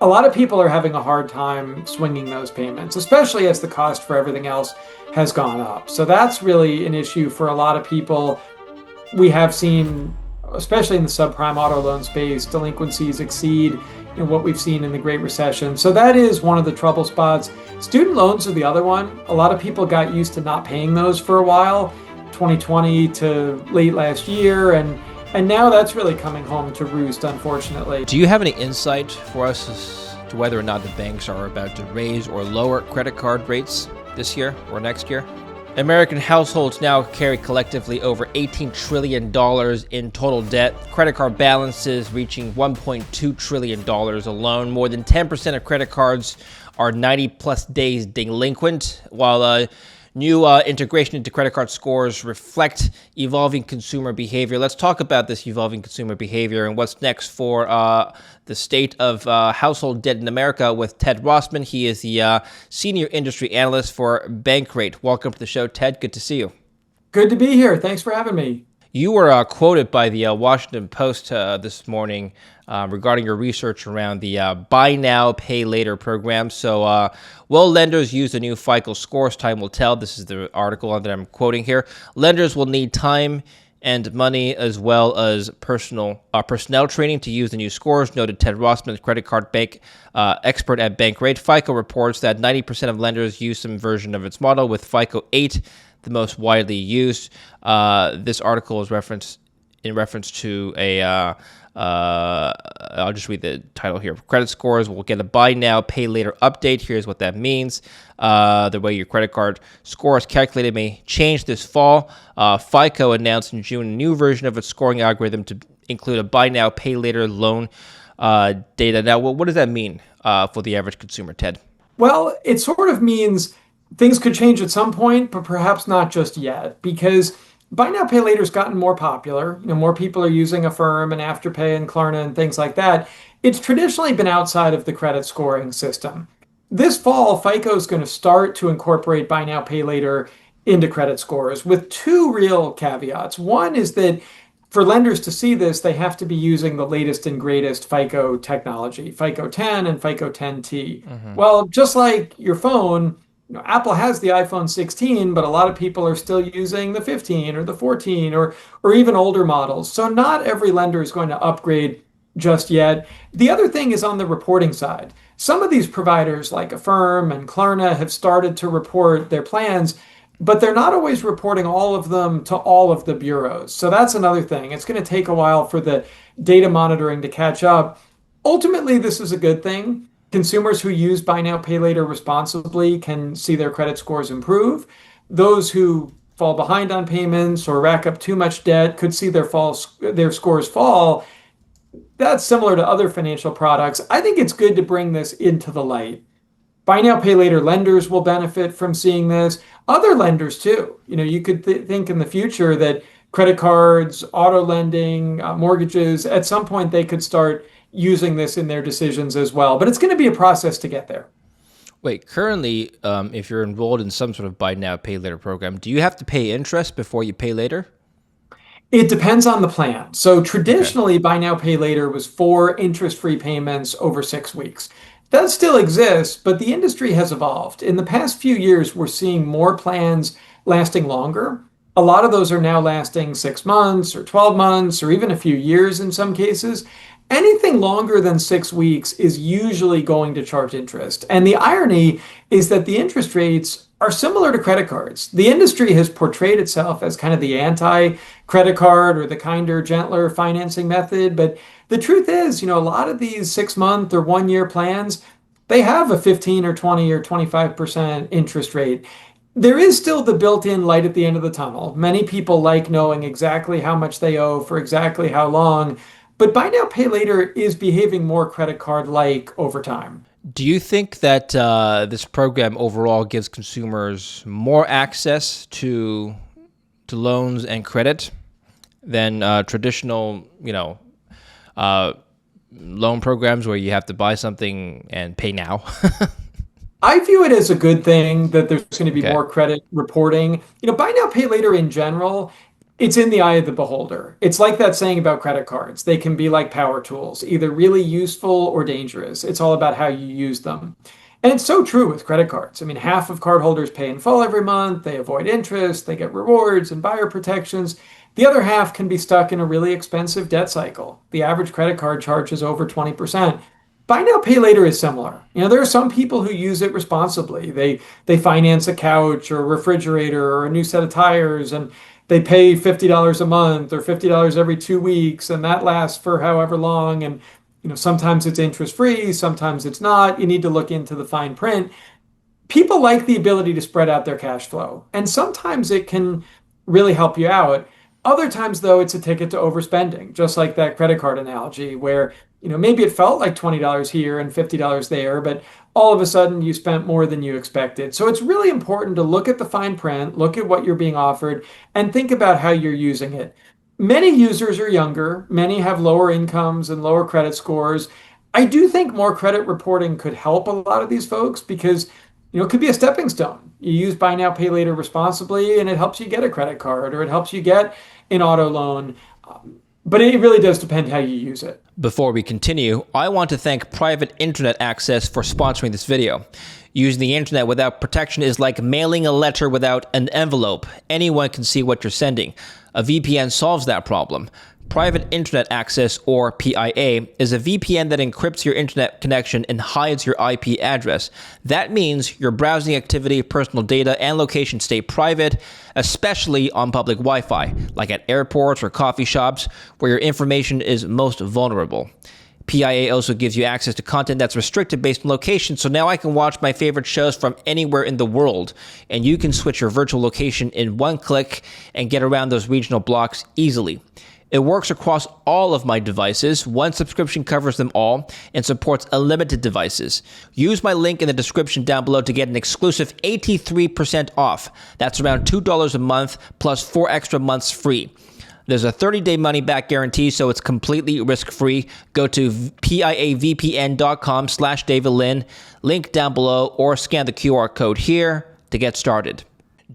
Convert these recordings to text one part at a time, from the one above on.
A lot of people are having a hard time swinging those payments, especially as the cost for everything else has gone up. So that's really an issue for a lot of people. We have seen, especially in the subprime auto loan space, delinquencies exceed what we've seen in the Great Recession. So that is one of the trouble spots. Student loans are the other one. A lot of people got used to not paying those for a while, 2020 to late last year, and now that's really coming home to roost, unfortunately. Do you have any insight for us as to whether or not the banks are about to raise or lower credit card rates this year or next year? American households now carry collectively over $18 trillion in total debt, credit card balances reaching $1.2 trillion alone. More than 10% of credit cards are 90-plus days delinquent, while new integration into credit card scores reflect evolving consumer behavior. Let's talk about this evolving consumer behavior and what's next for the state of household debt in America with Ted Rossman. He is the Senior Industry Analyst for Bankrate. Welcome to the show, Ted. Good to see you. Good to be here. Thanks for having me. You were quoted by the Washington Post this morning regarding your research around the Buy Now, Pay Later program. So, will lenders use the new FICO scores? Time will tell. This is the article that I'm quoting here. Lenders will need time and money as well as personnel training to use the new scores, noted Ted Rossman, credit card bank expert at Bankrate. FICO reports that 90% of lenders use some version of its model, with FICO 8 the most widely used. This article is in reference to I'll just read the title here. Credit scores will get a buy now, pay later update. Here's what that means. The way your credit card score is calculated may change this fall. FICO announced in June a new version of its scoring algorithm to include a buy now, pay later loan data. Now, what does that mean for the average consumer, Ted? Well, it sort of means things could change at some point, but perhaps not just yet, because buy now, pay later has gotten more popular. More people are using Affirm and Afterpay and Klarna and things like that. It's traditionally been outside of the credit scoring system. This fall, FICO is going to start to incorporate buy now, pay later into credit scores with two real caveats. One is that for lenders to see this, they have to be using the latest and greatest FICO technology, FICO 10 and FICO 10T. Well, just like your phone, Apple has the iPhone 16, but a lot of people are still using the 15 or the 14 or even older models. So not every lender is going to upgrade just yet. The other thing is on the reporting side. Some of these providers like Affirm and Klarna have started to report their plans, but they're not always reporting all of them to all of the bureaus. So that's another thing. It's going to take a while for the data monitoring to catch up. Ultimately, this is a good thing. Consumers who use buy now, pay later responsibly can see their credit scores improve. Those who fall behind on payments or rack up too much debt could see their scores fall. That's similar to other financial products. I think it's good to bring this into the light. Buy now, pay later lenders will benefit from seeing this. Other lenders too. You could think in the future that credit cards, auto lending, mortgages, at some point they could start using this in their decisions as well. But it's going to be a process to get there. Wait, currently, if you're enrolled in some sort of buy now, pay later program, do you have to pay interest before you pay later? It depends on the plan. So traditionally, buy now, pay later was 4 interest-free payments over 6 weeks. That still exists, but the industry has evolved. In the past few years, we're seeing more plans lasting longer. A lot of those are now lasting 6 months or 12 months or even a few years in some cases. Anything longer than 6 weeks is usually going to charge interest. And the irony is that the interest rates are similar to credit cards. The industry has portrayed itself as kind of the anti-credit card or the kinder, gentler financing method. But the truth is, a lot of these 6-month or 1-year plans, they have a 15 or 20 or 25% interest rate. There is still the built-in light at the end of the tunnel. Many people like knowing exactly how much they owe for exactly how long. But buy now, pay later is behaving more credit card-like over time. Do you think that this program overall gives consumers more access to loans and credit than traditional, loan programs where you have to buy something and pay now? I view it as a good thing that there's going to be Okay. more credit reporting. Buy now, pay later in general It's in the eye of the beholder. It's like that saying about credit cards. They can be like power tools, either really useful or dangerous. It's all about how you use them. And it's so true with credit cards. I mean, half of cardholders pay in full every month, they avoid interest, they get rewards and buyer protections. The other half can be stuck in a really expensive debt cycle. The average credit card charges over 20%. Buy now, pay later is similar. There are some people who use it responsibly. They finance a couch or a refrigerator or a new set of tires and they pay $50 a month or $50 every 2 weeks, and that lasts for however long. And sometimes it's interest free, sometimes it's not. You need to look into the fine print. People like the ability to spread out their cash flow, and sometimes it can really help you out. Other times, though, it's a ticket to overspending, just like that credit card analogy, where maybe it felt like $20 here and $50 there, but all of a sudden you spent more than you expected. So it's really important to look at the fine print, look at what you're being offered, and think about how you're using it. Many users are younger, many have lower incomes and lower credit scores. I do think more credit reporting could help a lot of these folks because it could be a stepping stone. You use buy now, pay later responsibly, and it helps you get a credit card or it helps you get an auto loan. But it really does depend how you use it. Before we continue, I want to thank Private Internet Access for sponsoring this video. Using the internet without protection is like mailing a letter without an envelope. Anyone can see what you're sending. A VPN solves that problem. Private Internet Access, or PIA, is a VPN that encrypts your internet connection and hides your IP address. That means your browsing activity, personal data, and location stay private, especially on public Wi-Fi, like at airports or coffee shops, where your information is most vulnerable. PIA also gives you access to content that's restricted based on location, so now I can watch my favorite shows from anywhere in the world, and you can switch your virtual location in one click and get around those regional blocks easily. It works across all of my devices. One subscription covers them all and supports unlimited devices. Use my link in the description down below to get an exclusive 83% off. That's around $2 a month plus 4 extra months free. There's a 30-day money-back guarantee, so it's completely risk-free. Go to piavpn.com/DavidLin, link down below, or scan the QR code here to get started.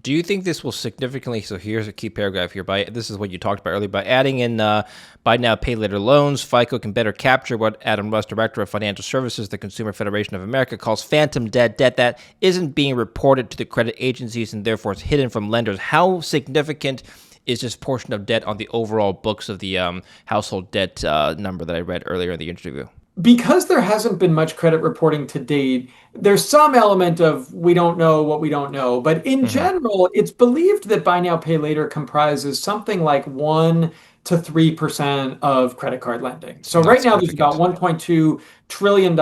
Do you think this will significantly, so here's a key paragraph here, this is what you talked about earlier, by adding in buy now, pay later loans, FICO can better capture what Adam Russ, Director of Financial Services, the Consumer Federation of America, calls phantom debt that isn't being reported to the credit agencies and therefore is hidden from lenders. How significant is this portion of debt on the overall books of the household debt number that I read earlier in the interview? Because there hasn't been much credit reporting to date, there's some element of we don't know what we don't know. But in general, it's believed that buy now, pay later comprises something like 1 to 3% of credit card lending. So right now there's about $1.2 trillion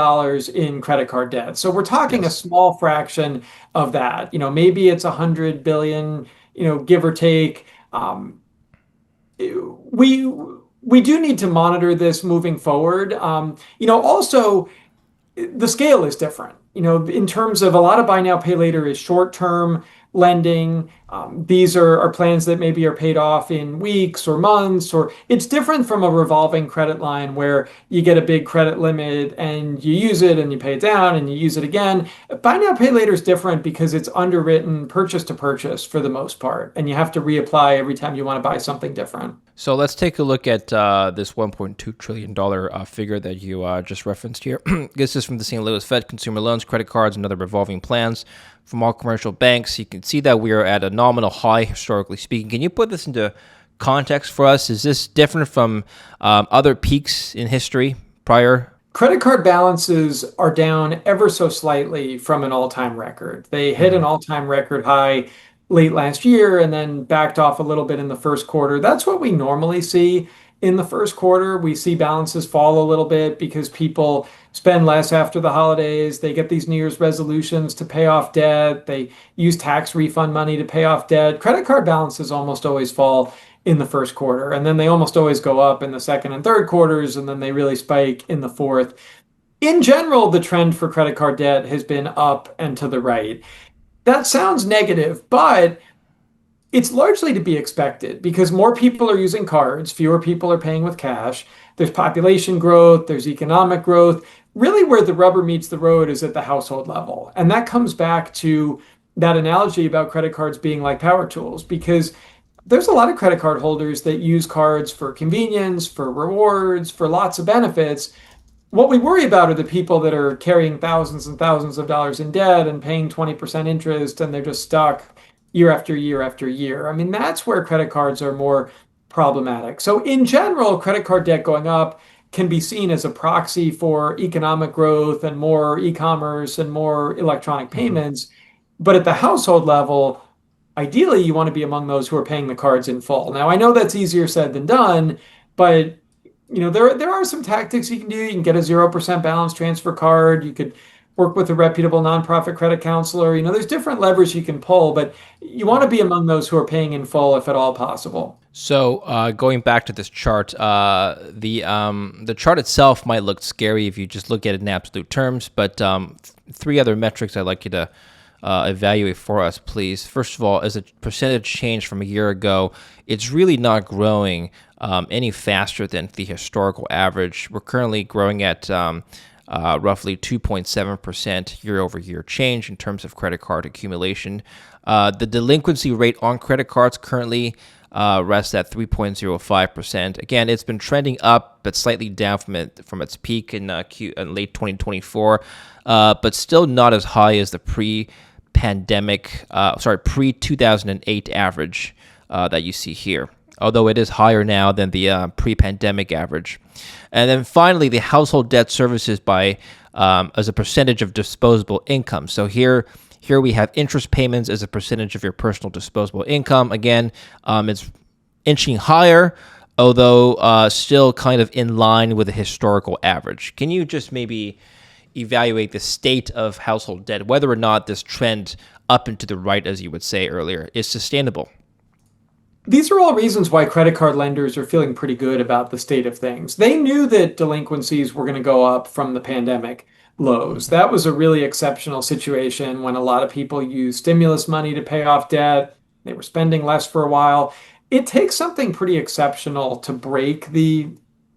in credit card debt. So we're talking a small fraction of that. Maybe it's 100 billion, give or take. We do need to monitor this moving forward. Also, the scale is different. In terms of a lot of buy now, pay later is short-term lending. These are plans that maybe are paid off in weeks or months, or it's different from a revolving credit line where you get a big credit limit and you use it and you pay it down and you use it again. Buy now, pay later is different because it's underwritten purchase to purchase for the most part, and you have to reapply every time you want to buy something different. So let's take a look at this $1.2 trillion figure that you just referenced here. This is from the St. Louis Fed consumer loans, credit cards, and other revolving plans from all commercial banks. You can see that we are at a nominal high, historically speaking. Can you put this into context for us? Is this different from other peaks in history prior? Credit card balances are down ever so slightly from an all-time record. They hit an all-time record high late last year and then backed off a little bit in the first quarter. That's what we normally see in the first quarter. We see balances fall a little bit because people spend less after the holidays. They get these New Year's resolutions to pay off debt. They use tax refund money to pay off debt. Credit card balances almost always fall in the first quarter, and then they almost always go up in the second and third quarters, and then they really spike in the fourth. In general, the trend for credit card debt has been up and to the right. That sounds negative, but it's largely to be expected because more people are using cards, fewer people are paying with cash. There's population growth, there's economic growth. Really, where the rubber meets the road is at the household level. And that comes back to that analogy about credit cards being like power tools, because There's a lot of credit card holders that use cards for convenience, for rewards, for lots of benefits. What we worry about are the people that are carrying thousands and thousands of dollars in debt and paying 20% interest, and they're just stuck year after year after year. I mean, that's where credit cards are more problematic. So, in general, credit card debt going up can be seen as a proxy for economic growth and more e-commerce and more electronic Hmm. payments. But at the household level, ideally you want to be among those who are paying the cards in full. Now, I know that's easier said than done, but there are some tactics you can do. You can get a 0% balance transfer card. You could work with a reputable nonprofit credit counselor. There's different levers you can pull, but you want to be among those who are paying in full if at all possible. So going back to this chart, the chart itself might look scary if you just look at it in absolute terms, but three other metrics I'd like you to evaluate for us, please. First of all, as a percentage change from a year ago, it's really not growing any faster than the historical average. We're currently growing at roughly 2.7% year over year change in terms of credit card accumulation. The delinquency rate on credit cards currently rests at 3.05%. Again, it's been trending up, but slightly down from its peak in late 2024, but still not as high as the pre-2008 average that you see here, although it is higher now than the pre-pandemic average. And then finally, the household debt services by as a percentage of disposable income. So here we have interest payments as a percentage of your personal disposable income. Again, it's inching higher, although still kind of in line with the historical average. Can you just maybe evaluate the state of household debt, whether or not this trend up and to the right, as you would say earlier, is sustainable? These are all reasons why credit card lenders are feeling pretty good about the state of things. They knew that delinquencies were going to go up from the pandemic lows. Mhm. That was a really exceptional situation when a lot of people used stimulus money to pay off debt. They were spending less for a while. It takes something pretty exceptional to break the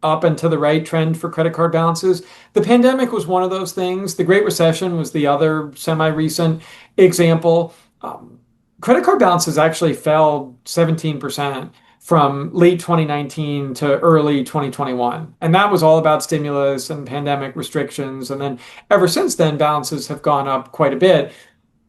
up and to the right trend for credit card balances. The pandemic was one of those things. The Great Recession was the other semi-recent example. Um, Credit card balances actually fell 17% from late 2019 to early 2021. And that was all about stimulus and pandemic restrictions. And then ever since then, balances have gone up quite a bit.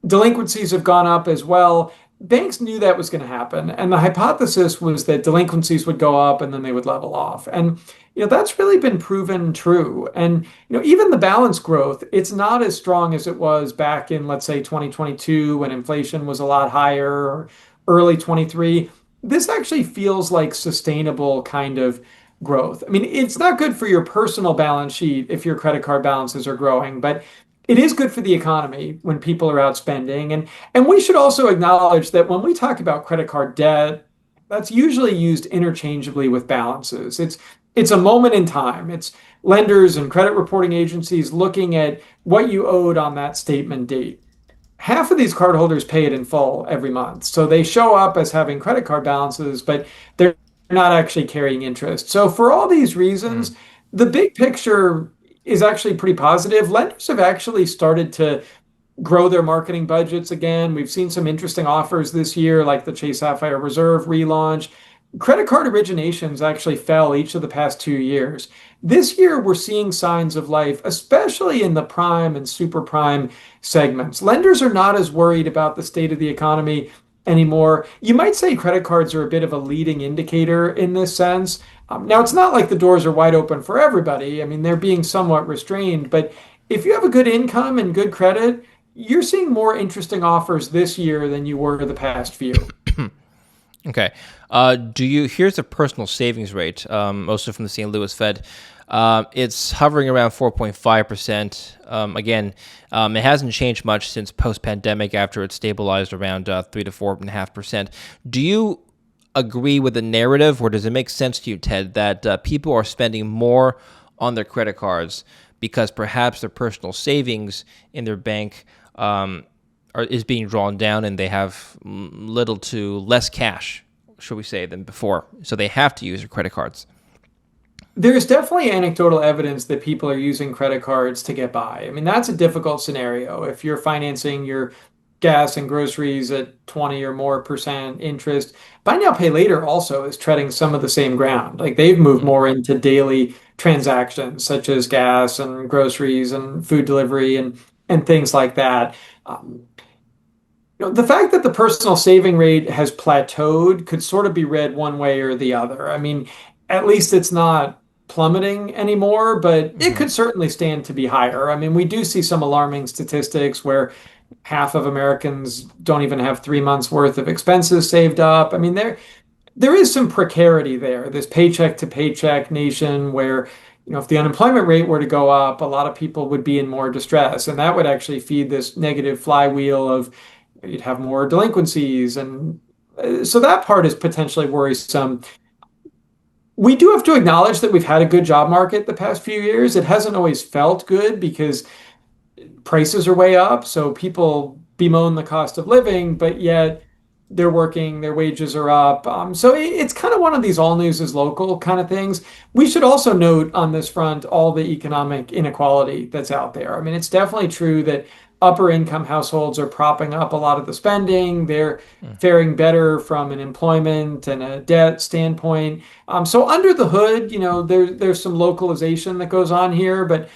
Delinquencies have gone up as well. Banks knew that was going to happen. And the hypothesis was that delinquencies would go up and then they would level off. And that's really been proven true. And even the balance growth, it's not as strong as it was back in, let's say, 2022 when inflation was a lot higher, or early 23. This actually feels like sustainable kind of growth. I mean, it's not good for your personal balance sheet if your credit card balances are growing, but it is good for the economy when people are out spending. And we should also acknowledge that when we talk about credit card debt, that's usually used interchangeably with balances. It's a moment in time. It's lenders and credit reporting agencies looking at what you owed on that statement date. Half of these cardholders pay it in full every month. So they show up as having credit card balances, but they're not actually carrying interest. So for all these Mm. reasons, the big picture is actually pretty positive. Lenders have actually started to grow their marketing budgets again. We've seen some interesting offers this year, like the Chase Sapphire Reserve relaunch. Credit card originations actually fell each of the past 2 years. This year, we're seeing signs of life, especially in the prime and super prime segments. Lenders are not as worried about the state of the economy anymore. You might say credit cards are a bit of a leading indicator in this sense. Now, it's not like the doors are wide open for everybody. I mean, they're being somewhat restrained, but if you have a good income and good credit, you're seeing more interesting offers this year than you were the past few. Okay. Here's the personal savings rate, also from the St. Louis Fed. It's hovering around 4.5%. Again, it hasn't changed much since post-pandemic after it stabilized around 3 to 4.5%. Do you agree with the narrative, or does it make sense to you, Ted, that people are spending more on their credit cards because perhaps their personal savings in their bank is being drawn down and they have little to less cash, should we say, than before? So they have to use their credit cards. There's definitely anecdotal evidence that people are using credit cards to get by. I mean, that's a difficult scenario. If you're financing your gas and groceries at 20 or more percent interest. Buy now, pay later also is treading some of the same ground. Like they've moved Mm, more into daily transactions such as gas and groceries and food delivery and things like that. Um, the fact that the personal saving rate has plateaued could sort of be read one way or the other. I mean, at least it's not plummeting anymore, but it mhm. could certainly stand to be higher. I mean, we do see some alarming statistics where half of Americans don't even have 3 months worth of expenses saved up. I mean, there is some precarity there, this paycheck to paycheck nation where, if the unemployment rate were to go up, a lot of people would be in more distress. And that would actually feed this negative flywheel of you'd have more delinquencies. And so that part is potentially worrisome. We do have to acknowledge that we've had a good job market the past few years. It hasn't always felt good because prices are way up, so people bemoan the cost of living, but yet they're working, their wages are up. So it's kind of one of these all news is local kind of things. We should also note on this front all the economic inequality that's out there. I mean, it's definitely true that upper income households are propping up a lot of the spending. They're Mm. faring better from an employment and a debt standpoint. So under the hood, there's some localization that goes on here, but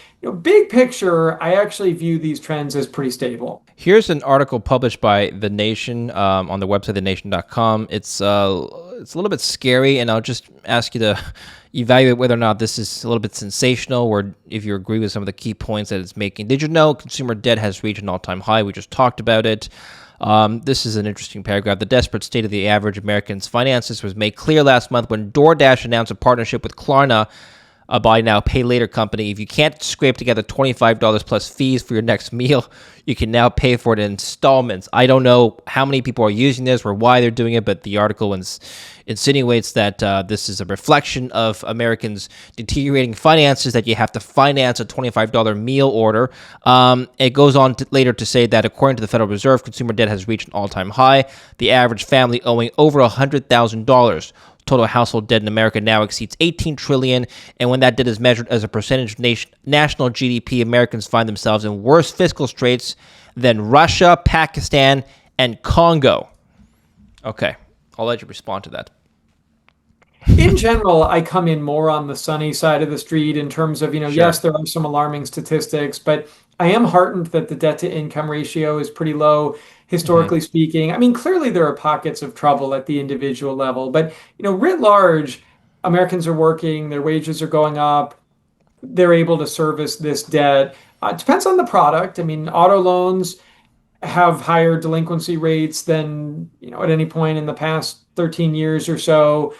big picture, I actually view these trends as pretty stable. Here's an article published by The Nation on the website thenation.com. It's a little bit scary, and I'll just ask you to evaluate whether or not this is a little bit sensational, or if you agree with some of the key points that it's making. Did you know consumer debt has reached an all-time high? We just talked about it. This is an interesting paragraph. The desperate state of the average American's finances was made clear last month when DoorDash announced a partnership with Klarna, a buy now, pay later company. If you can't scrape together $25 plus fees for your next meal, you can now pay for it in installments. I don't know how many people are using this or why they're doing it, but the article insinuates that this is a reflection of Americans' deteriorating finances, that you have to finance a $25 meal order. It goes on later to say that according to the Federal Reserve, consumer debt has reached an all-time high. The average family owing over $100,000. Total household debt in America now exceeds $18 trillion, and when that debt is measured as a percentage of national GDP, Americans find themselves in worse fiscal straits than Russia, Pakistan, and Congo. Okay, I'll let you respond to that. In general, I come in more on the sunny side of the street in terms of, yes, Sure. there are some alarming statistics, but I am heartened that the debt to income ratio is pretty low, Hmm. historically speaking. I mean, clearly there are pockets of trouble at the individual level, but, writ large, Americans are working, their wages are going up, they're able to service this debt. It depends on the product. I mean, auto loans have higher delinquency rates than at any point in the past 13 years or so.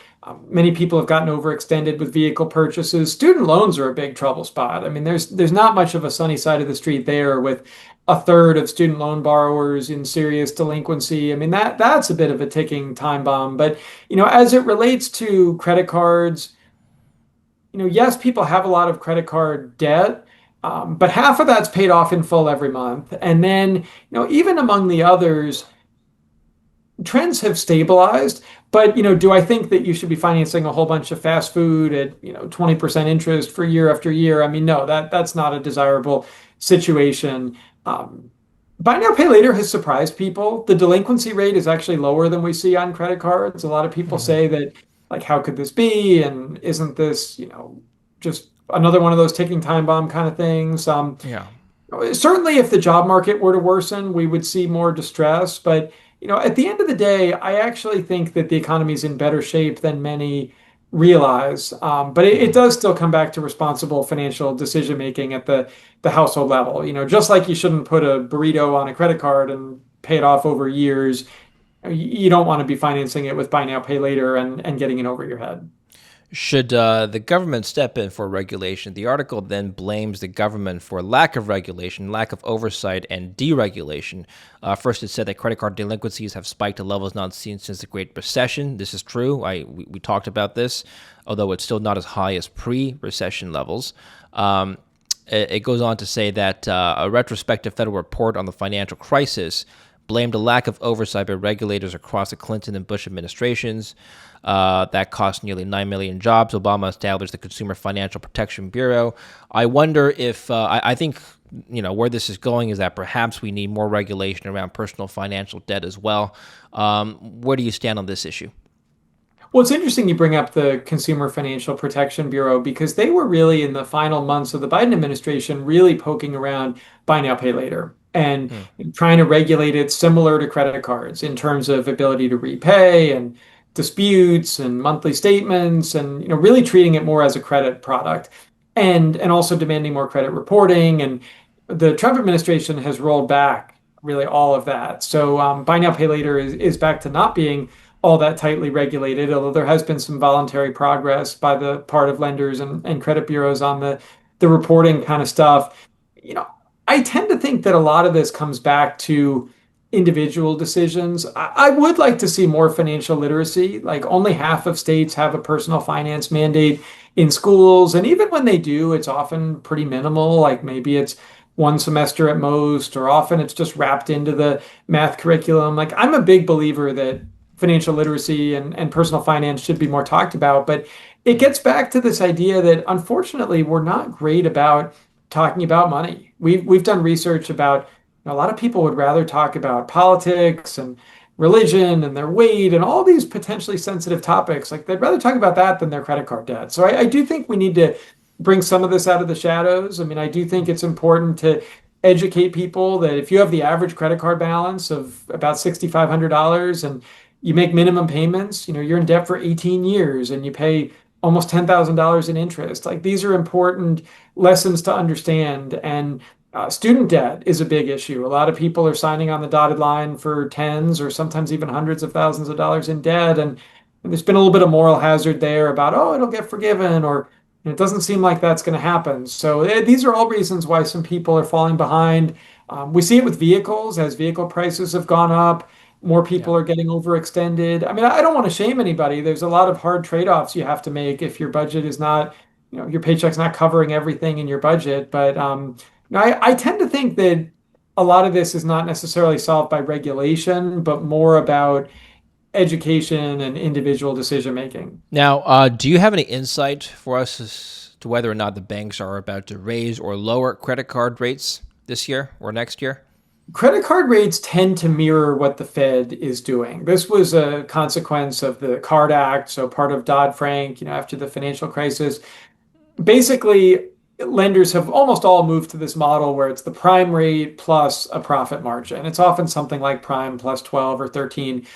Many people have gotten overextended with vehicle purchases. Student loans are a big trouble spot. I mean, there's not much of a sunny side of the street there with a third of student loan borrowers in serious delinquency. I mean, that's a bit of a ticking time bomb. But as it relates to credit cards, yes, people have a lot of credit card debt, but half of that's paid off in full every month. And then, even among the others, trends have stabilized. But, do I think that you should be financing a whole bunch of fast food at, 20% interest for year after year? I mean, no, that's not a desirable situation. Buy now, pay later has surprised people. The delinquency rate is actually lower than we see on credit cards. A lot of people Hmm. say that, like, how could this be? And isn't this, just another one of those ticking time bomb kind of things? Yeah. Certainly, if the job market were to worsen, we would see more distress. But, at the end of the day, I actually think that the economy is in better shape than many realize. But it Hmm. does still come back to responsible financial decision making at the household level. Just like you shouldn't put a burrito on a credit card and pay it off over years, you don't want to be financing it with buy now, pay later and getting it over your head. Should the government step in for regulation? The article then blames the government for lack of regulation, lack of oversight, and deregulation. First, it said that credit card delinquencies have spiked to levels not seen since the Great Recession. This is true. We talked about this, although it's still not as high as pre-recession levels. It goes on to say that a retrospective federal report on the financial crisis blamed a lack of oversight by regulators across the Clinton and Bush administrations. That cost nearly 9 million jobs. Obama established the Consumer Financial Protection Bureau. I wonder if, I think where this is going is that perhaps we need more regulation around personal financial debt as well. Where do you stand on this issue? Well, it's interesting you bring up the Consumer Financial Protection Bureau because they were really in the final months of the Biden administration really poking around buy now, pay later and Hmm. trying to regulate it similar to credit cards in terms of ability to repay and disputes and monthly statements and really treating it more as a credit product and also demanding more credit reporting. And the Trump administration has rolled back really all of that. So buy now, pay later is back to not being all that tightly regulated, although there has been some voluntary progress by the part of lenders and credit bureaus on the reporting kind of stuff. You know, I tend to think that a lot of this comes back to individual decisions. I would like to see more financial literacy. Like only half of states have a personal finance mandate in schools, and even when they do, it's often pretty minimal. Like maybe it's one semester at most, or often it's just wrapped into the math curriculum. Like I'm a big believer that financial literacy and personal finance should be more talked about. But it Hmm. gets back to this idea that unfortunately we're not great about talking about money. We've done research about a lot of people would rather talk about politics and religion and their weight and all these potentially sensitive topics. Like they'd rather talk about that than their credit card debt. So I do think we need to bring some of this out of the shadows. I mean, I do think it's important to educate people that if you have the average credit card balance of about $6,500 and you make minimum payments, you're in debt for 18 years and you pay almost $10,000 in interest. Like these are important lessons to understand. And student debt is a big issue. A lot of people are signing on the dotted line for tens or sometimes even hundreds of thousands of dollars in debt. And there's been a little bit of moral hazard there about, oh, it'll get forgiven, or it doesn't seem like that's going to happen. So these are all reasons why some people are falling behind. We see it with vehicles as vehicle prices have gone up. More Yeah. people are getting overextended. I mean, I don't want to shame anybody. There's a lot of hard trade-offs you have to make if your budget is not, your paycheck's not covering everything in your budget. But I tend to think that a lot of this is not necessarily solved by regulation, but more about education and individual decision making. Now, do you have any insight for us as to whether or not the banks are about to raise or lower credit card rates this year or next year? Credit card rates tend to mirror what the Fed is doing. This was a consequence of the Card Act, so part of Dodd-Frank, after the financial crisis. Basically, lenders have almost all moved to this model where it's the prime rate plus a profit margin. It's often something like prime plus 12 or 13.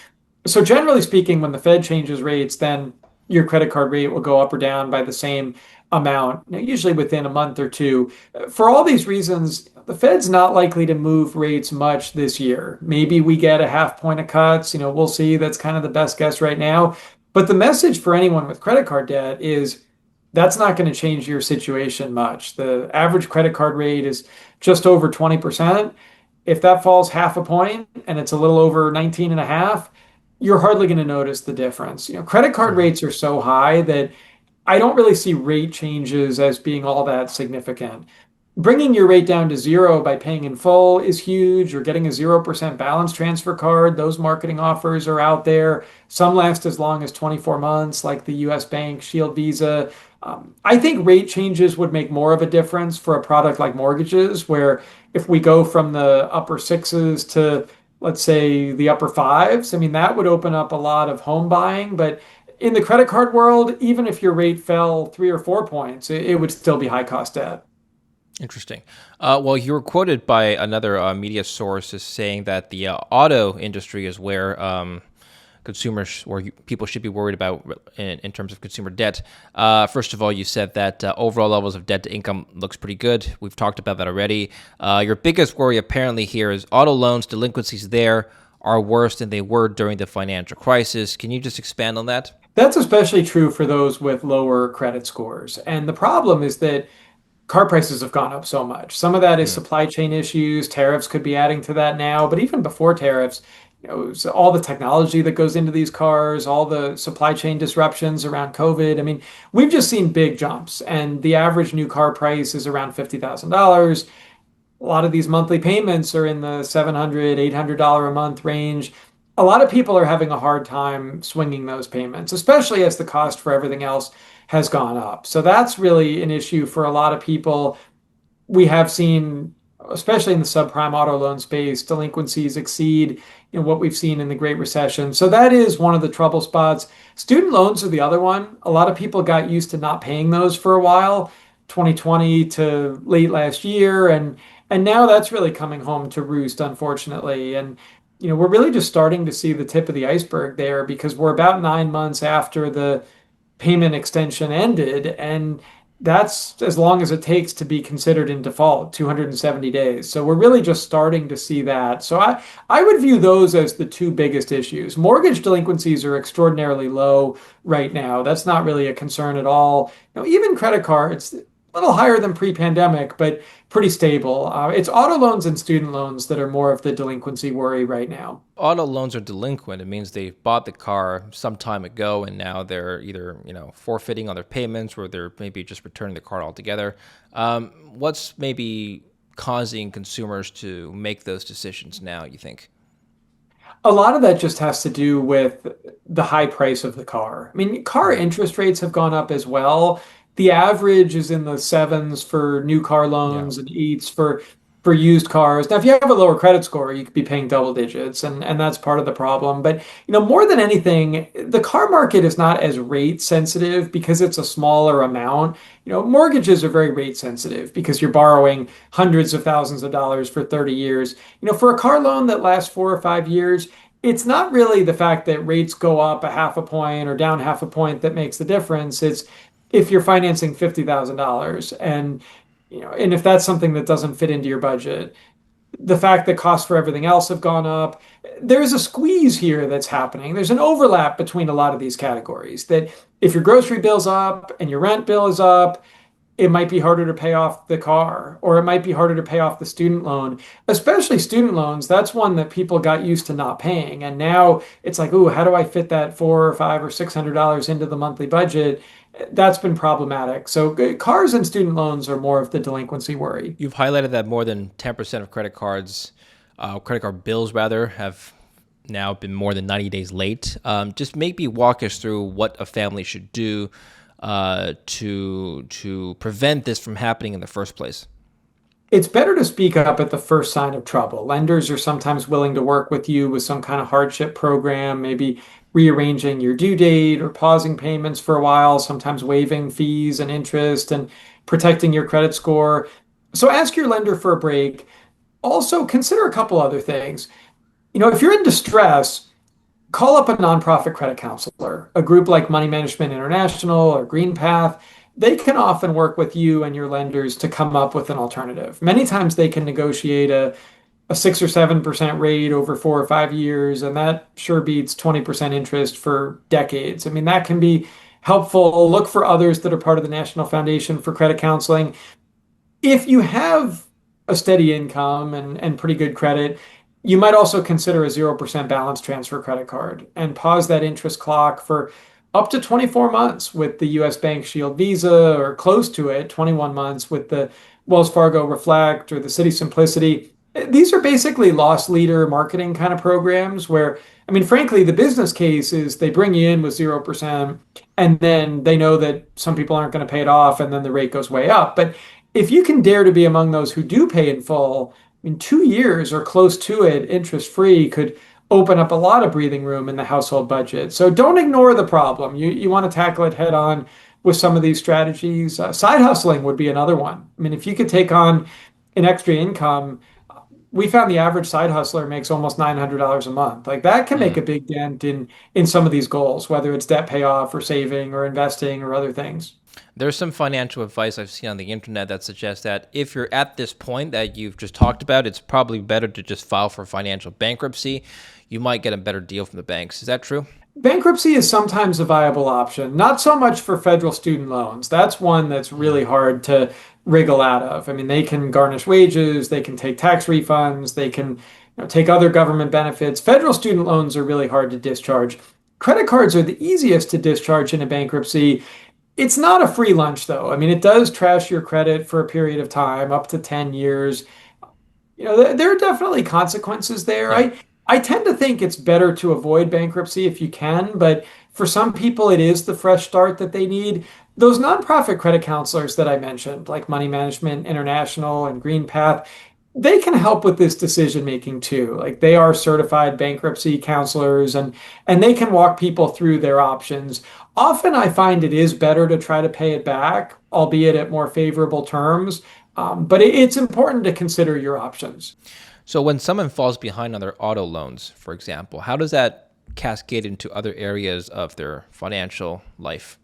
So generally speaking, when the Fed changes rates, then your credit card rate will go up or down by the same amount, usually within a month or two. For all these reasons, the Fed's not likely to move rates much this year. Maybe we get a half point of cuts, we'll see. That's kind of the best guess right now. But the message for anyone with credit card debt is that's not going to change your situation much. The average credit card rate is just over 20%. If that falls half a point and it's a little over 19 and a half, you're hardly going to notice the difference. Credit card Hmm. rates are so high that I don't really see rate changes as being all that significant. Bringing your rate down to zero by paying in full is huge, or getting a 0% balance transfer card. Those marketing offers are out there. Some last as long as 24 months, like the US Bank Shield Visa. I think rate changes would make more of a difference for a product like mortgages, where if we go from the upper sixes to, let's say, the upper fives, I mean, that would open up a lot of home buying. But in the credit card world, even if your rate fell 3 or 4 points, it would still be high cost debt. Interesting. Well, you were quoted by another media source as saying that the auto industry is where consumers or people should be worried about in terms of consumer debt. First of all, you said that overall levels of debt to income looks pretty good. We've talked about that already. Your biggest worry apparently here is auto loans delinquencies there are worse than they were during the financial crisis. Can you just expand on that? That's especially true for those with lower credit scores. And the problem is that car prices have gone up so much. Some of that is Hmm. supply chain issues. Tariffs could be adding to that now, but even before tariffs, so all the technology that goes into these cars, all the supply chain disruptions around COVID. I mean, we've just seen big jumps, and the average new car price is around $50,000. A lot of these monthly payments are in the $700, $800 a month range. A lot of people are having a hard time swinging those payments, especially as the cost for everything else has gone up. So that's really an issue for a lot of people. We have seen especially in the subprime auto loan space, delinquencies exceed, what we've seen in the Great Recession. So that is one of the trouble spots. Student loans are the other one. A lot of people got used to not paying those for a while, 2020 to late last year, and now that's really coming home to roost, unfortunately. And we're really just starting to see the tip of the iceberg there because we're about 9 months after the payment extension ended, and that's as long as it takes to be considered in default, 270 days. So we're really just starting to see that. So I would view those as the two biggest issues. Mortgage delinquencies are extraordinarily low right now. That's not really a concern at all. Even credit cards, a little higher than pre-pandemic, but pretty stable. It's auto loans and student loans that are more of the delinquency worry right now. Auto loans are delinquent. It means they bought the car some time ago and now they're either, forfeiting on their payments or they're maybe just returning the car altogether. What's maybe causing consumers to make those decisions now, you think? A lot of that just has to do with the high price of the car. I mean, car Hmm. interest rates have gone up as well. The average is in the sevens for new car Yeah. loans and eights for used cars. Now, if you have a lower credit score, you could be paying double digits, and that's part of the problem. But more than anything, the car market is not as rate sensitive because it's a smaller amount. Mortgages are very rate sensitive because you're borrowing hundreds of thousands of dollars for 30 years. For a car loan that lasts 4 or 5 years, it's not really the fact that rates go up a half a point or down half a point that makes the difference. It's if you're financing $50,000 and if that's something that doesn't fit into your budget, the fact that costs for everything else have gone up, there's a squeeze here that's happening. There's an overlap between a lot of these categories that if your grocery bill's up and your rent bill is up, it might be harder to pay off the car or it might be harder to pay off the student loan, especially student loans. That's one that people got used to not paying. And now it's like, ooh, how do I fit that four or five or $600 into the monthly budget? That's been problematic. So cars and student loans are more of the delinquency worry. You've highlighted that more than 10% of credit card bills rather, have now been more than 90 days late. Just maybe walk us through what a family should do to prevent this from happening in the first place. It's better to speak up at the first sign of trouble. Lenders are sometimes willing to work with you with some kind of hardship program, maybe rearranging your due date or pausing payments for a while, sometimes waiving fees and interest and protecting your credit score. So ask your lender for a break. Also, consider a couple other things. If you're in distress, call up a nonprofit credit counselor, a group like Money Management International or Green Path. They can often work with you and your lenders to come up with an alternative. Many times they can negotiate a 6 or 7% rate over 4 or 5 years, and that sure beats 20% interest for decades. I mean, that can be helpful. Look for others that are part of the National Foundation for Credit Counseling. If you have a steady income and pretty good credit, you might also consider a 0% balance transfer credit card and pause that interest clock for up to 24 months with the US Bank Shield Visa or close to it, 21 months with the Wells Fargo Reflect or the Citi Simplicity. These are basically loss leader marketing kind of programs where, I mean, frankly, the business case is they bring you in with 0% and then they know that some people aren't going to pay it off and then the rate goes way up. But if you can dare to be among those who do pay in full, in 2 years or close to it, interest free could open up a lot of breathing room in the household budget. So don't ignore the problem. You want to tackle it head on with some of these strategies. Side hustling would be another one. I mean, if you could take on an extra income, we found the average side hustler makes almost $900 a month. Like that can make Hmm. a big dent in some of these goals, whether it's debt payoff or saving or investing or other things. There's some financial advice I've seen on the internet that suggests that if you're at this point that you've just talked about, it's probably better to just file for financial bankruptcy. You might get a better deal from the banks. Is that true? Bankruptcy is sometimes a viable option, not so much for federal student loans. That's one that's really Hmm. hard to wriggle out of. I mean, they can garnish wages, they can take tax refunds, they can take other government benefits. Federal student loans are really hard to discharge. Credit cards are the easiest to discharge in a bankruptcy. It's not a free lunch, though. I mean, it does trash your credit for a period of time, up to 10 years. There are definitely consequences there. Yeah. I tend to think it's better to avoid bankruptcy if you can, but for some people, it is the fresh start that they need. Those nonprofit credit counselors that I mentioned, like Money Management International and Green Path, they can help with this decision making too. Like they are certified bankruptcy counselors and they can walk people through their options. Often I find it is better to try to pay it back, albeit at more favorable terms. But it's important to consider your options. So when someone falls behind on their auto loans, for example, how does that cascade into other areas of their financial life?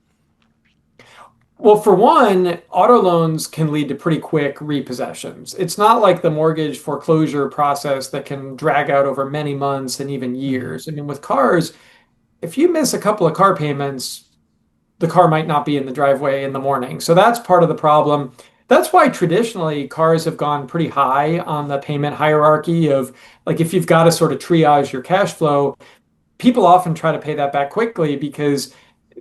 Well, for one, auto loans can lead to pretty quick repossessions. It's not like the mortgage foreclosure process that can drag out over many months and even Mm-hmm. years. I mean, with cars, if you miss a couple of car payments, the car might not be in the driveway in the morning. So that's part of the problem. That's why traditionally cars have gone pretty high on the payment hierarchy of like if you've got to sort of triage your cash flow, people often try to pay that back quickly because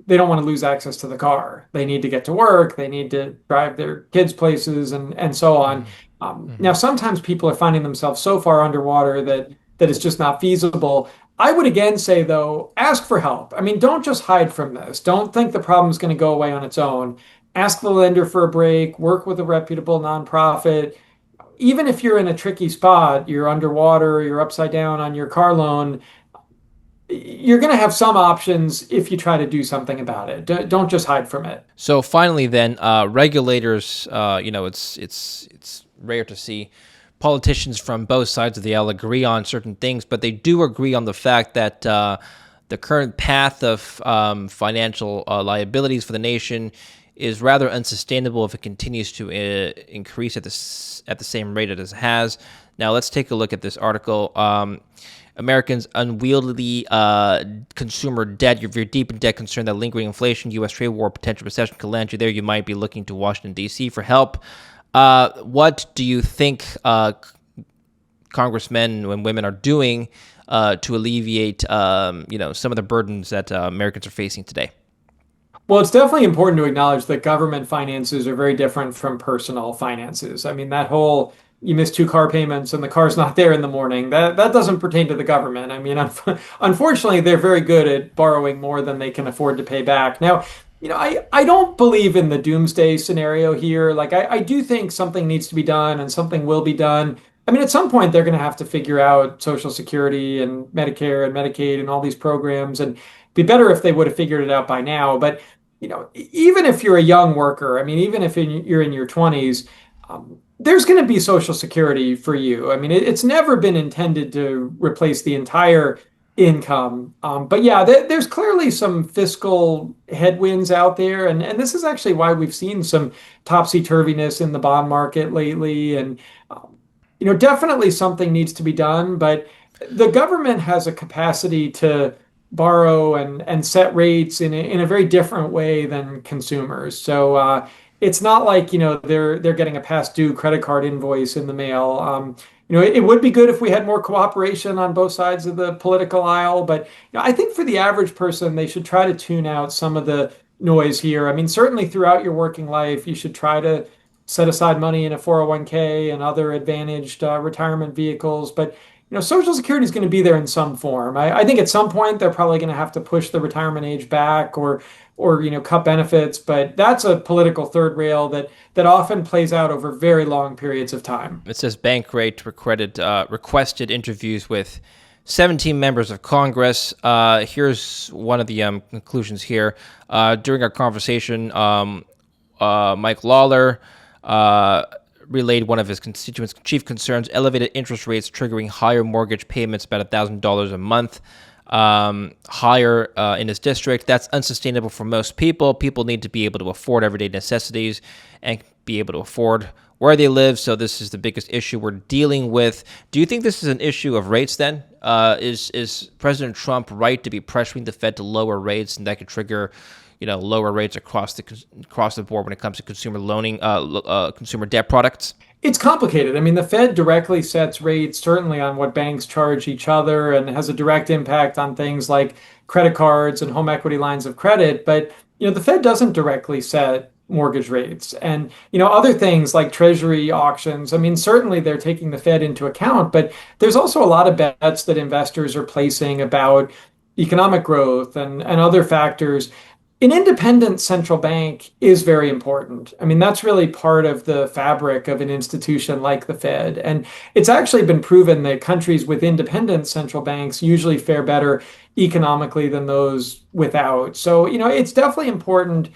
they don't want to lose access to the car. They need to get to work, they need to drive their kids places and so on. Mm-hmm. Now, sometimes people are finding themselves so far underwater that it's just not feasible. I would again say, though, ask for help. I mean, don't just hide from this. Don't think the problem is going to go away on its own. Ask the lender for a break, work with a reputable nonprofit. Even if you're in a tricky spot, you're underwater, you're upside down on your car loan, you're going to have some options if you try to do something about it. Don't just hide from it. So finally, then regulators, it's rare to see politicians from both sides of the aisle agree on certain things, but they do agree on the fact that the current path of financial liabilities for the nation is rather unsustainable if it continues to increase at the same rate as it has. Now let's take a look at this article. Americans' unwieldy consumer debt. If you're deep in debt, concerned that lingering inflation, U.S. trade war, potential recession could land you there, you might be looking to Washington, D.C. for help. What do you think congressmen and women are doing to alleviate, some of the burdens that Americans are facing today? Well, it's definitely important to acknowledge that government finances are very different from personal finances. I mean, that whole you miss two car payments and the car's not there in the morning, that doesn't pertain to the government. I mean, unfortunately, they're very good at borrowing more than they can afford to pay back. Now, I don't believe in the doomsday scenario here. Like, I do think something needs to be done and something will be done. I mean, at some point, they're going to have to figure out Social Security and Medicare and Medicaid and all these programs. And it'd be better if they would have figured it out by now. But even if you're a young worker, I mean, even if you're in your 20s, there's going to be Social Security for you. I mean, it's never been intended to replace the entire income. But yeah, there's clearly some fiscal headwinds out there. And this is actually why we've seen some topsy-turviness in the bond market lately. And, definitely something needs to be done. But the government has a capacity to borrow and set rates in a very different way than consumers. So it's not like they're getting a past due credit card invoice in the mail. It would be good if we had more cooperation on both sides of the political aisle, but I think for the average person, they should try to tune out some of the noise here. I mean, certainly throughout your working life, you should try to set aside money in a 401k and other advantaged retirement vehicles, but Social Security is going to be there in some form. I think at some point they're probably going to have to push the retirement age back or cut benefits, but that's a political third rail that often plays out over very long periods of time. It says Bankrate requested interviews with 17 members of Congress. Here's one of the conclusions here. During our conversation, Mike Lawler relayed one of his constituents' chief concerns: elevated interest rates triggering higher mortgage payments, about $1,000 a month, higher in his district. That's unsustainable for most people. People need to be able to afford everyday necessities and be able to afford where they live. So this is the biggest issue we're dealing with. Do you think this is an issue of rates then? Is President Trump right to be pressuring the Fed to lower rates, and that could trigger lower rates across the board when it comes to consumer loaning, consumer debt products? It's complicated. I mean, the Fed directly sets rates, certainly on what banks charge each other, and has a direct impact on things like credit cards and home equity lines of credit. But, the Fed doesn't directly set mortgage rates. And, other things like treasury auctions, I mean, certainly they're taking the Fed into account, but there's also a lot of bets that investors are placing about economic growth and other factors. An independent central bank is very important. I mean, that's really part of the fabric of an institution like the Fed. And it's actually been proven that countries with independent central banks usually fare better economically than those without. So, it's definitely important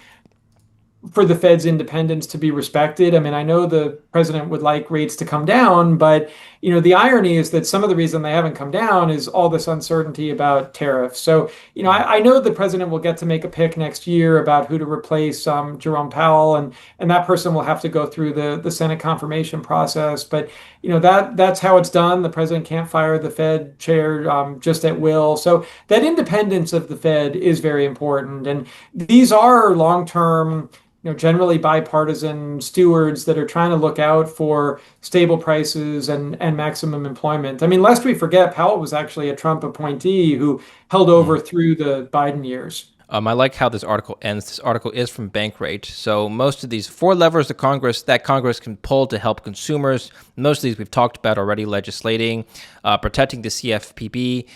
for the Fed's independence to be respected. I mean, I know the president would like rates to come down, but the irony is that some of the reason they haven't come down is all this uncertainty about tariffs. So, I know the president will get to make a pick next year about who to replace Jerome Powell, and that person will have to go through the Senate confirmation process. But that's how it's done. The president can't fire the Fed chair just at will. So that independence of the Fed is very important, and these are long-term, generally bipartisan stewards that are trying to look out for stable prices and maximum employment. I mean, lest we forget, Powell was actually a Trump appointee who held over through the Biden years. I like how this article ends. This article is from Bankrate. So most of these four levers that Congress can pull to help consumers, most of these we've talked about already: legislating, protecting the CFPB,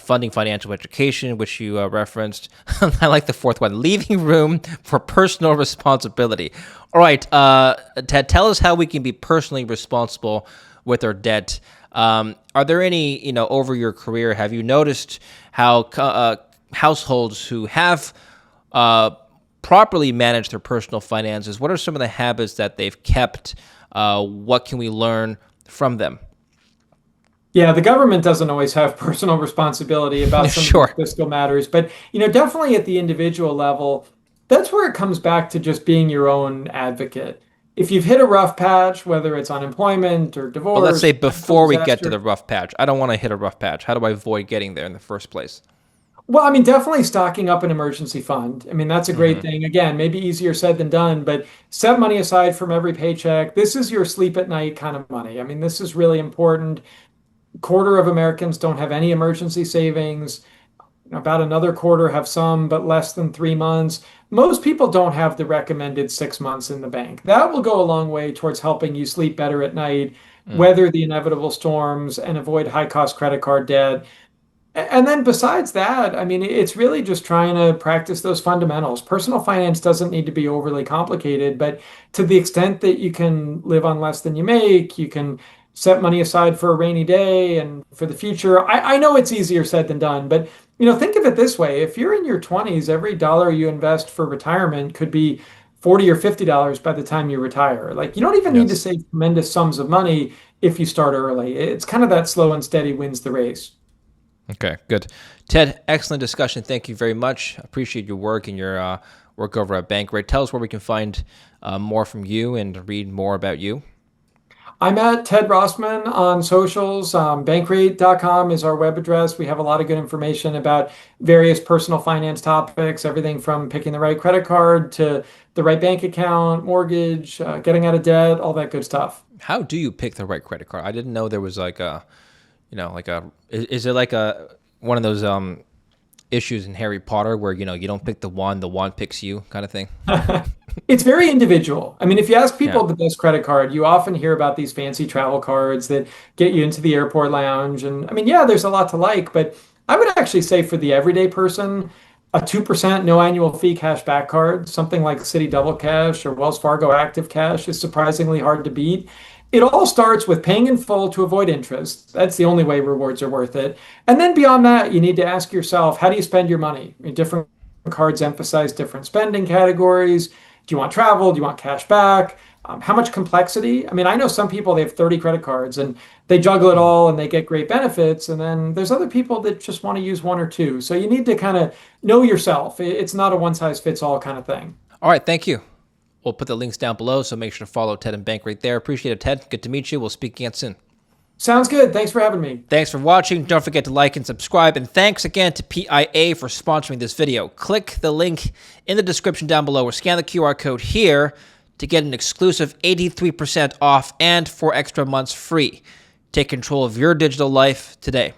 funding financial education, which you referenced. I like the fourth one: leaving room for personal responsibility. All right, Ted, tell us how we can be personally responsible with our debt. Are there any, over your career, have you noticed how households who have properly managed their personal finances, what are some of the habits that they've kept? What can we learn from them? Yeah, the government doesn't always have personal responsibility about some of Sure. the fiscal matters, but definitely at the individual level, that's where it comes back to just being your own advocate. If you've hit a rough patch, whether it's unemployment or But let's say divorce, natural before we get to disaster. the rough patch, I don't want to hit a rough patch. How do I avoid getting there in the first place? Well, I mean, definitely stocking up an emergency fund. I mean, that's a great Hmm. thing. Again, maybe easier said than done, but set money aside from every paycheck. This is your sleep at night kind of money. I mean, this is really important. Quarter of Americans don't have any emergency savings. About another quarter have some, but less than 3 months. Most people don't have the recommended 6 months in the bank. That will go a long way towards helping you sleep better at night, Mm. weather the inevitable storms, and avoid high cost credit card debt. And then besides that, I mean, it's really just trying to practice those fundamentals. Personal finance doesn't need to be overly complicated, but to the extent that you can live on less than you make, you can set money aside for a rainy day and for the future. I know it's easier said than done, but think of it this way. If you're in your 20s, every dollar you invest for retirement could be 40 or $50 by the time you retire. Like you don't even need to Yes. save tremendous sums of money if you start early. It's kind of that slow and steady wins the race. Okay, good. Ted, excellent discussion. Thank you very much. Appreciate your work and your work over at Bankrate. Tell us where we can find more from you and read more about you. I'm at Ted Rossman on socials. Bankrate.com is our web address. We have a lot of good information about various personal finance topics, everything from picking the right credit card to the right bank account, mortgage, getting out of debt, all that good stuff. How do you pick the right credit card? I didn't know there was like a, is it like a one of those issues in Harry Potter where you don't pick the wand picks you kind of thing? It's very individual. I mean, if you ask Yeah. people the best credit card, you often hear about these fancy travel cards that get you into the airport lounge. And I mean, yeah, there's a lot to like, but I would actually say for the everyday person, a 2% no annual fee cash back card, something like Citi Double Cash or Wells Fargo Active Cash is surprisingly hard to beat. It all starts with paying in full to avoid interest. That's the only way rewards are worth it. And then beyond that, you need to ask yourself, how do you spend your money? I mean, different cards emphasize different spending categories. Do you want travel? Do you want cash back? How much complexity? I mean, I know some people, they have 30 credit cards and they juggle it all and they get great benefits. And then there's other people that just want to use one or two. So you need to kind of know yourself. It's not a one size fits all kind of thing. All right. Thank you. We'll put the links down below, so make sure to follow Ted and Bankrate there. Appreciate it, Ted. Good to meet you. We'll speak again soon. Sounds good. Thanks for having me. Thanks for watching. Don't forget to like and subscribe. And thanks again to PIA for sponsoring this video. Click the link in the description down below or scan the QR code here to get an exclusive 83% off and 4 extra months free. Take control of your digital life today.